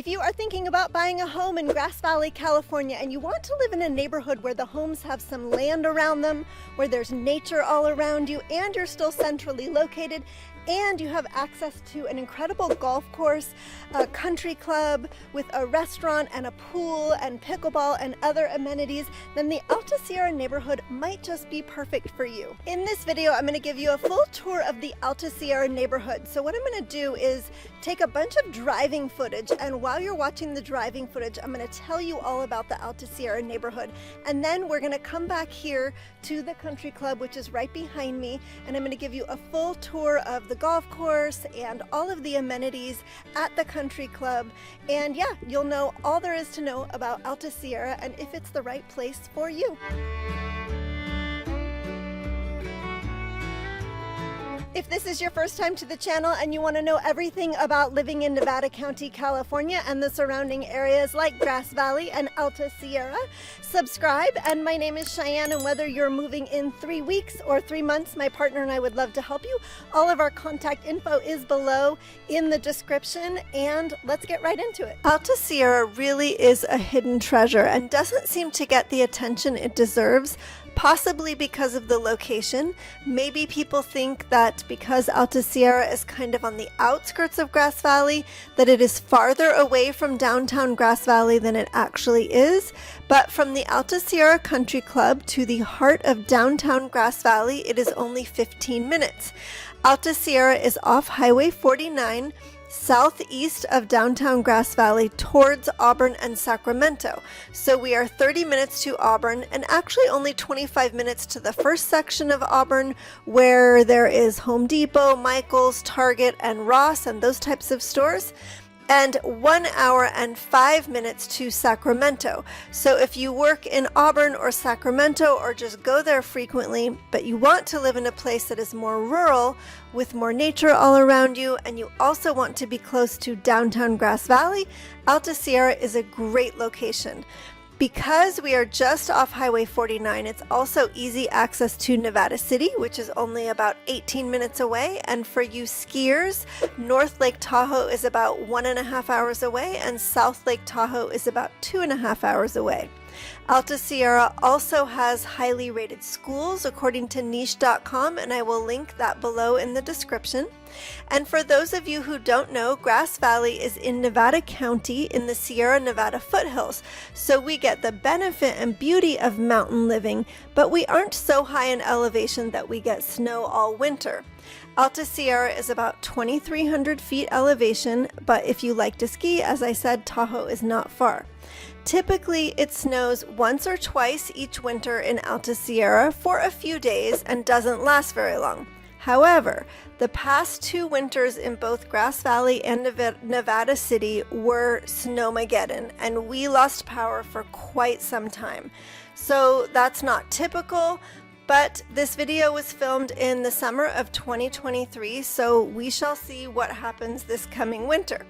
you are thinking about buying a home in Grass Valley, California, and you want to live in a neighborhood where the homes have some land around them, where there's nature all around you, and you're still centrally located, and you have access to an incredible golf course, a country club with a restaurant and a pool and pickleball and other amenities, then the Alta Sierra neighborhood might just be perfect for you. In this video, I'm going to give you a full tour of the Alta Sierra neighborhood. So what I'm going to do is take a bunch of driving footage, and while you're watching the driving footage, I'm going to tell you all about the Alta Sierra neighborhood. And then we're going to come back here to the country club, which is right behind me, and I'm going to give you a full tour of the golf course and all of the amenities at the country club. And yeah, you'll know all there is to know about Alta Sierra and if it's the right place for you. If this is your first time to the channel and you want to know everything about living in Nevada County, California and the surrounding areas like Grass Valley and Alta Sierra, subscribe. And my name is Cheyenne, and whether you're moving in 3 weeks or 3 months, my partner and I would love to help you. All of our contact info is below in the description, and let's get right into it. Alta Sierra really is a hidden treasure and doesn't seem to get the attention it deserves. Possibly because of the location. Maybe people think that because Alta Sierra is kind of on the outskirts of Grass Valley, that it is farther away from downtown Grass Valley than it actually is. But from the Alta Sierra Country Club to the heart of downtown Grass Valley, it is only 15 minutes. Alta Sierra is off Highway 49, southeast of downtown Grass Valley towards Auburn and Sacramento. So we are 30 minutes to Auburn and actually only 25 minutes to the first section of Auburn, where there is Home Depot, Michael's, Target, and Ross and those types of stores. And 1 hour and 5 minutes to Sacramento. So if you work in Auburn or Sacramento or just go there frequently, but you want to live in a place that is more rural with more nature all around you, and you also want to be close to downtown Grass Valley, Alta Sierra is a great location. Because we are just off Highway 49, it's also easy access to Nevada City, which is only about 18 minutes away. And for you skiers, North Lake Tahoe is about 1.5 hours away, and South Lake Tahoe is about 2.5 hours away. Alta Sierra also has highly rated schools according to niche.com, and I will link that below in the description. And for those of you who don't know, Grass Valley is in Nevada County in the Sierra Nevada foothills. So we get the benefit and beauty of mountain living, but we aren't so high in elevation that we get snow all winter. Alta Sierra is about 2,300 feet elevation, but if you like to ski, as I said, Tahoe is not far. Typically, it snows once or twice each winter in Alta Sierra for a few days and doesn't last very long. However, the past 2 winters in both Grass Valley and Nevada City were snowmageddon, and we lost power for quite some time. So that's not typical, but this video was filmed in the summer of 2023, so we shall see what happens this coming winter.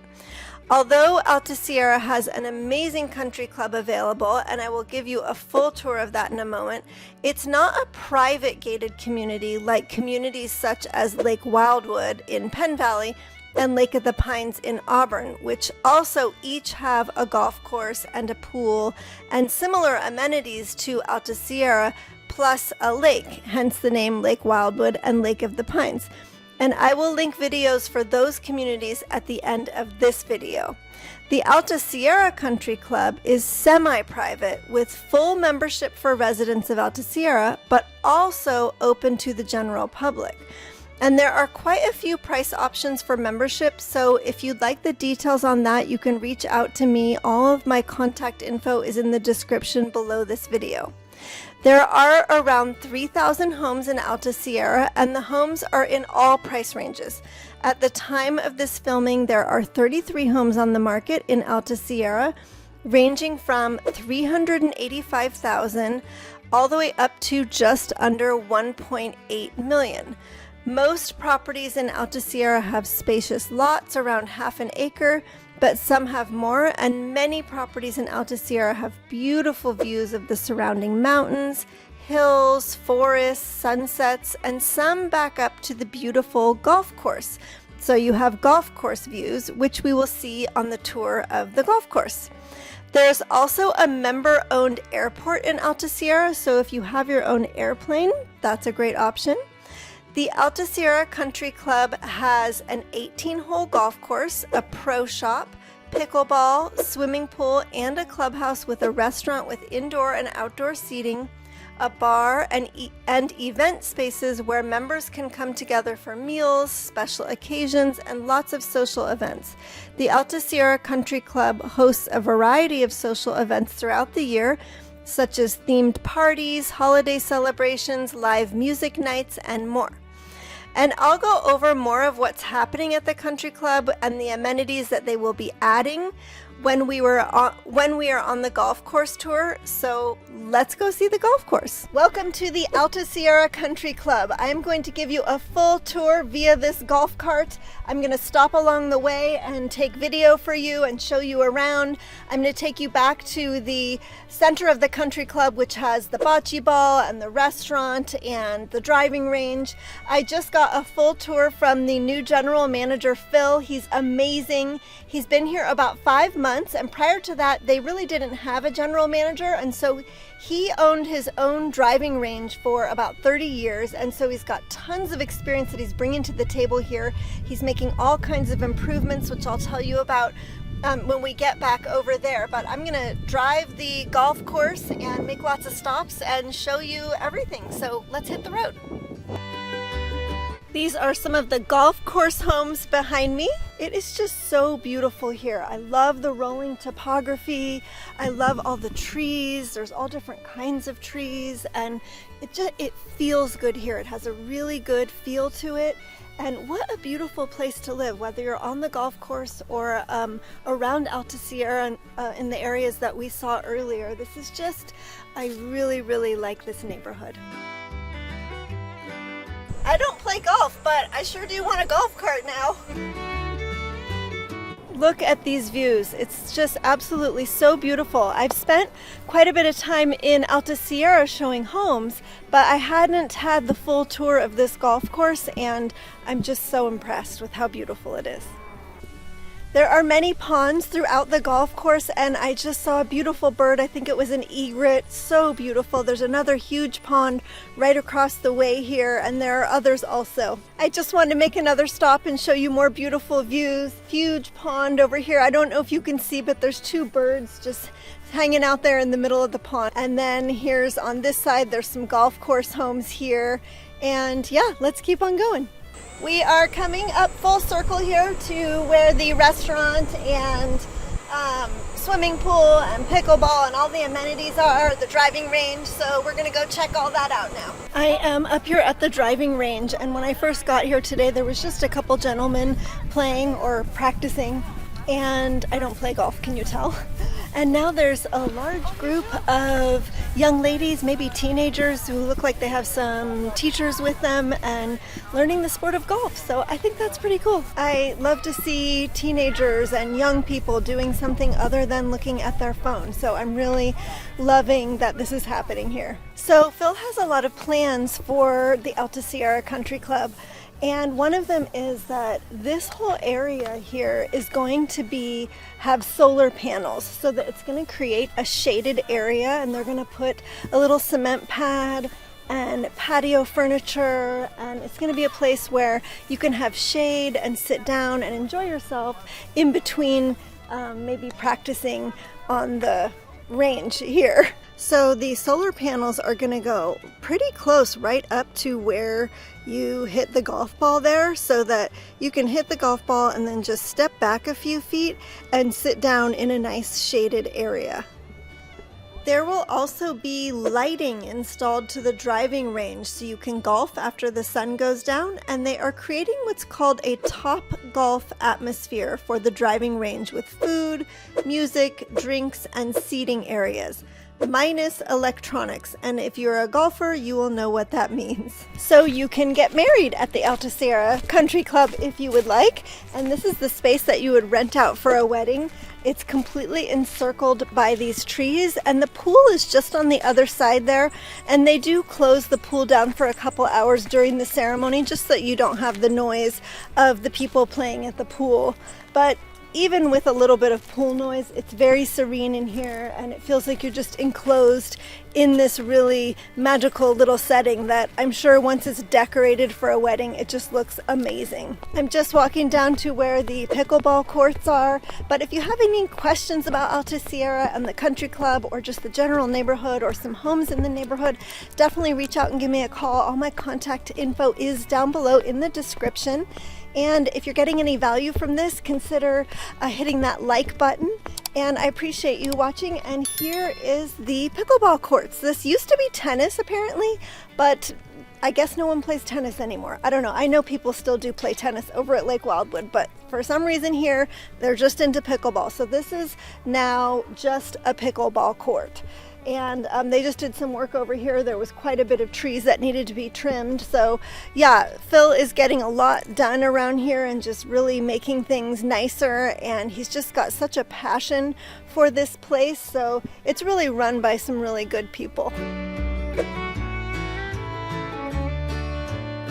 Although Alta Sierra has an amazing country club available, and I will give you a full tour of that in a moment, it's not a private gated community like communities such as Lake Wildwood in Penn Valley and Lake of the Pines in Auburn, which also each have a golf course and a pool and similar amenities to Alta Sierra, plus a lake, hence the name Lake Wildwood and Lake of the Pines. And I will link videos for those communities at the end of this video. The Alta Sierra Country Club is semi-private with full membership for residents of Alta Sierra, but also open to the general public. And there are quite a few price options for membership, so if you'd like the details on that, you can reach out to me. All of my contact info is in the description below this video. There are around 3,000 homes in Alta Sierra, and the homes are in all price ranges. At the time of this filming, there are 33 homes on the market in Alta Sierra, ranging from $385,000 all the way up to just under $1.8 million. Most properties in Alta Sierra have spacious lots around half an acre, but some have more, and many properties in Alta Sierra have beautiful views of the surrounding mountains, hills, forests, sunsets, and some back up to the beautiful golf course. So you have golf course views, which we will see on the tour of the golf course. There's also a member-owned airport in Alta Sierra, so if you have your own airplane, that's a great option. The Alta Sierra Country Club has an 18-hole golf course, a pro shop, pickleball, swimming pool, and a clubhouse with a restaurant with indoor and outdoor seating, a bar, and event spaces where members can come together for meals, special occasions, and lots of social events. The Alta Sierra Country Club hosts a variety of social events throughout the year, such as themed parties, holiday celebrations, live music nights, and more. And I'll go over more of what's happening at the country club and the amenities that they will be adding when we are on the golf course tour. So let's go see the golf course. Welcome to the Alta Sierra Country Club. I am going to give you a full tour via this golf cart. I'm going to stop along the way and take video for you and show you around. I'm going to take you back to the center of the country club, which has the bocce ball and the restaurant and the driving range. I just got a full tour from the new general manager, Phil. He's amazing. He's been here about 5 months, and prior to that, they really didn't have a general manager, and so he owned his own driving range for about 30 years, and so he's got tons of experience that he's bringing to the table here. He's making all kinds of improvements, which I'll tell you about when we get back over there. But I'm gonna drive the golf course and make lots of stops and show you everything. So let's hit the road. These are some of the golf course homes behind me. It is just so beautiful here. I love the rolling topography. I love all the trees. There's all different kinds of trees, and it feels good here. It has a really good feel to it. And what a beautiful place to live, whether you're on the golf course or around Alta Sierra in the areas that we saw earlier. This is just, I really, really like this neighborhood. I don't play golf, but I sure do want a golf cart now. Look at these views. It's just absolutely so beautiful. I've spent quite a bit of time in Alta Sierra showing homes, but I hadn't had the full tour of this golf course, and I'm just so impressed with how beautiful it is. There are many ponds throughout the golf course, and I just saw a beautiful bird. I think it was an egret. So beautiful. There's another huge pond right across the way here, and there are others also. I just wanted to make another stop and show you more beautiful views. Huge pond over here. I don't know if you can see, but there's 2 birds just hanging out there in the middle of the pond. And then here's on this side, there's some golf course homes here. And yeah, let's keep on going. We are coming up full circle here to where the restaurant and swimming pool and pickleball and all the amenities are, the driving range, so we're gonna go check all that out now. I am up here at the driving range, and when I first got here today, there was just a couple gentlemen playing or practicing, and I don't play golf, can you tell? And now there's a large group of young ladies, maybe teenagers, who look like they have some teachers with them and learning the sport of golf. So I think that's pretty cool. I love to see teenagers and young people doing something other than looking at their phone. So I'm really loving that this is happening here. So Phil has a lot of plans for the Alta Sierra Country Club. And one of them is that this whole area here is going to have solar panels, so that it's going to create a shaded area, and they're going to put a little cement pad and patio furniture, and it's going to be a place where you can have shade and sit down and enjoy yourself in between maybe practicing on the range here. So the solar panels are going to go pretty close right up to where you hit the golf ball there, so that you can hit the golf ball and then just step back a few feet and sit down in a nice shaded area. There will also be lighting installed to the driving range so you can golf after the sun goes down, and they are creating what's called a top golf atmosphere for the driving range with food, music, drinks, and seating areas. minus electronics. And if you're a golfer, you will know what that means. So you can get married at the Alta Sierra Country Club if you would like. And this is the space that you would rent out for a wedding. It's completely encircled by these trees, and the pool is just on the other side there. And they do close the pool down for a couple hours during the ceremony, just so that you don't have the noise of the people playing at the pool. But even with a little bit of pool noise, it's very serene in here, and it feels like you're just enclosed in this really magical little setting that I'm sure once it's decorated for a wedding, it just looks amazing. I'm just walking down to where the pickleball courts are, but if you have any questions about Alta Sierra and the country club, or just the general neighborhood or some homes in the neighborhood, definitely reach out and give me a call. All my contact info is down below in the description. And if you're getting any value from this, consider hitting that like button. And I appreciate you watching. And here is the pickleball courts. This used to be tennis apparently, but I guess no one plays tennis anymore. I don't know. I know people still do play tennis over at Lake Wildwood, but for some reason here, they're just into pickleball. So this is now just a pickleball court. And they just did some work over here. There was quite a bit of trees that needed to be trimmed. So yeah, Phil is getting a lot done around here and just really making things nicer. And he's just got such a passion for this place. So it's really run by some really good people.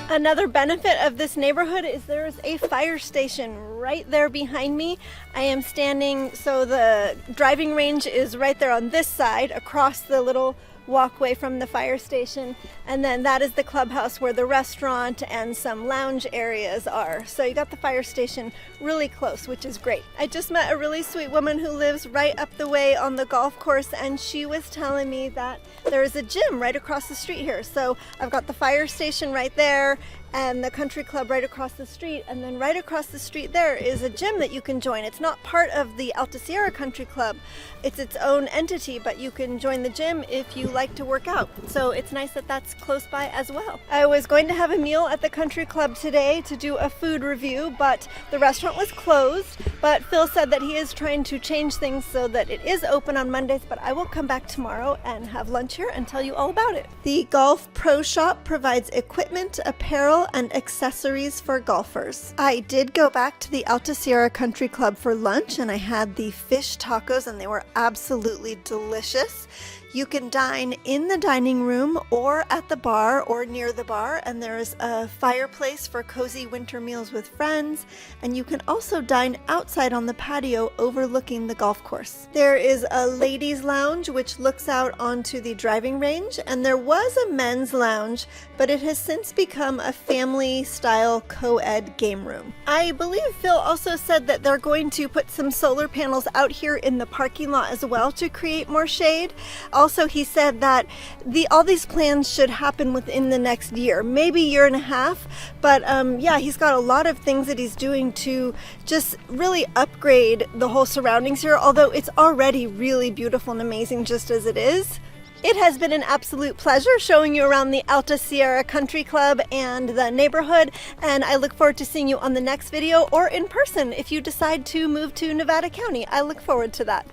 Another benefit of this neighborhood is there's a fire station right there behind me. I am standing, so the driving range is right there on this side across the little walkway from the fire station, and then that is the clubhouse where the restaurant and some lounge areas are. So you got the fire station really close, which is great. I just met a really sweet woman who lives right up the way on the golf course, and she was telling me that there is a gym right across the street here. So I've got the fire station right there and the country club right across the street, and then right across the street there is a gym that you can join. It's not part of the Alta Sierra Country Club, it's its own entity, but you can join the gym if you like to work out. So it's nice that that's close by as well. I was going to have a meal at the country club today to do a food review, but the restaurant was closed. But Phil said that he is trying to change things so that it is open on Mondays, but I will come back tomorrow and have lunch here and tell you all about it. The Golf Pro Shop provides equipment, apparel, and accessories for golfers. I did go back to the Alta Sierra Country Club for lunch, and I had the fish tacos, and they were absolutely delicious. You can dine in the dining room or at the bar or near the bar, and there's a fireplace for cozy winter meals with friends, and you can also dine outside on the patio overlooking the golf course. There is a ladies' lounge which looks out onto the driving range, and there was a men's lounge, but it has since become a family-style co-ed game room. I believe Phil also said that they're going to put some solar panels out here in the parking lot as well to create more shade. Also, he said that all these plans should happen within the next year, maybe year and a half. But yeah, he's got a lot of things that he's doing to just really upgrade the whole surroundings here, although it's already really beautiful and amazing just as it is. It has been an absolute pleasure showing you around the Alta Sierra Country Club and the neighborhood, and I look forward to seeing you on the next video or in person if you decide to move to Nevada County. I look forward to that.